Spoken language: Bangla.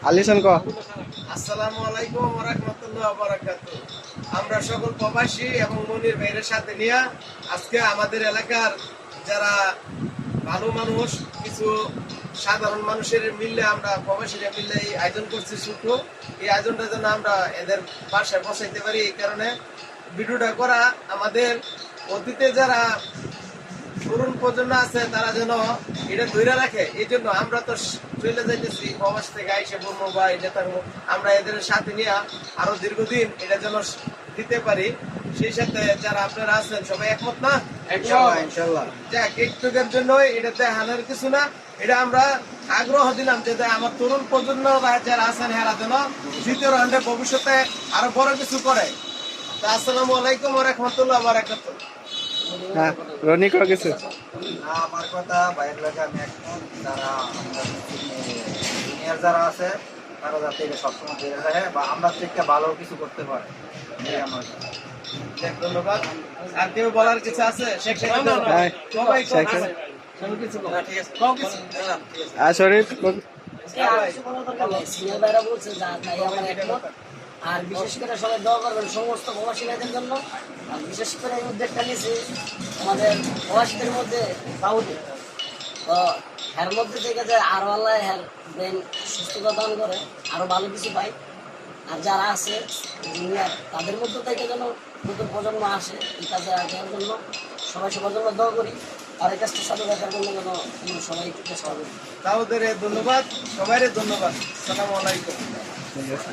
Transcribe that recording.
আলিসান ক আসসালামু আলাইকুম ওয়া রাহমাতুল্লাহি ওয়া বারাকাতুহু। আমরা সকল প্রবাসী এবং মনির ভাইয়ের সাথে নিয়ে আজকে আমাদের এলাকার যারা ভালো মানুষ, কিছু সাধারণ মানুষের মিললে আমরা প্রবাসীরা মিললে এই আয়োজন করছি শুক্র। এই আয়োজনটা যেন আমরা এদের বাসায় বসাইতে পারি, এই কারণে ভিডিওটা করা। আমাদের অতীতে যারা তরুণ প্রজন্ম আছে তারা যেন এটা ধরে রাখে, এই জন্য আমরা তো চলে যাইতেছি প্রবাস থেকে আইসে বলবো বা এটা থাকবো, আমরা এদের সাথে নিয়ে আরো দীর্ঘদিন এটা যেন দিতে পারি। সেই সাথে যারা আপনারা আছেন সবাই একমত না? ইনশাআল্লাহ। যাক, একটুকের জন্য এটাতে হানার কিছু না, এটা আমরা আগ্রহ দিলাম যে আমার তরুণ প্রজন্ম যারা আছেন হেরা যেন দ্বিতীয় রাউন্ডে ভবিষ্যতে আরো বড় কিছু করে। তো আসসালামু আলাইকুম ওয়া রাহমাতুল্লাহি ওয়া বারাকাতুহু। হ্যাঁ, রনি ক কিছু আমার কথা বাইরের লাগে আমি একমত। যারা আমরা জুনিয়র যারা আছে তারা যাতে এটা সবসময় ধরে রাখে বা আমরা থেকে ভালো কিছু করতে পারে, এই আমার কথা। যাক, ধন্যবাদ। আর কেউ বলার কিছু আছে? শেখ সাহেব হ্যাঁ, সবাই শেখ কথা সাহেব। সবাই কিছু বলো। কও কিছু। শরীফ সিনিয়র ভাইরা বলছে যা তাই আমার একমত। আর বিশেষ করে সবাই দোয়া করবেন সমস্ত প্রবাসী ভাইদের জন্য। আর বিশেষ করে এই উদ্যোগটা নিয়েছি আমাদের প্রবাসীদের মধ্যে সাউদি, তো এর মধ্যে থেকে যে আরো আল্লাহ এর ব্রেন সুস্থতা দান করে আরো ভালো কিছু পাই। আর যারা আছে জুনিয়র তাদের মধ্যে থেকে যেন নতুন প্রজন্ম আসে এই কাজে আগার জন্য সবাই সবার জন্য দোয়া করি। আর এই কাজটা সাথে দেখার জন্য যেন সবাই একটু চেষ্টা করবে। তাওদের ধন্যবাদ, সবাইরে ধন্যবাদ। আসসালামু আলাইকুম। ঠিক আছে।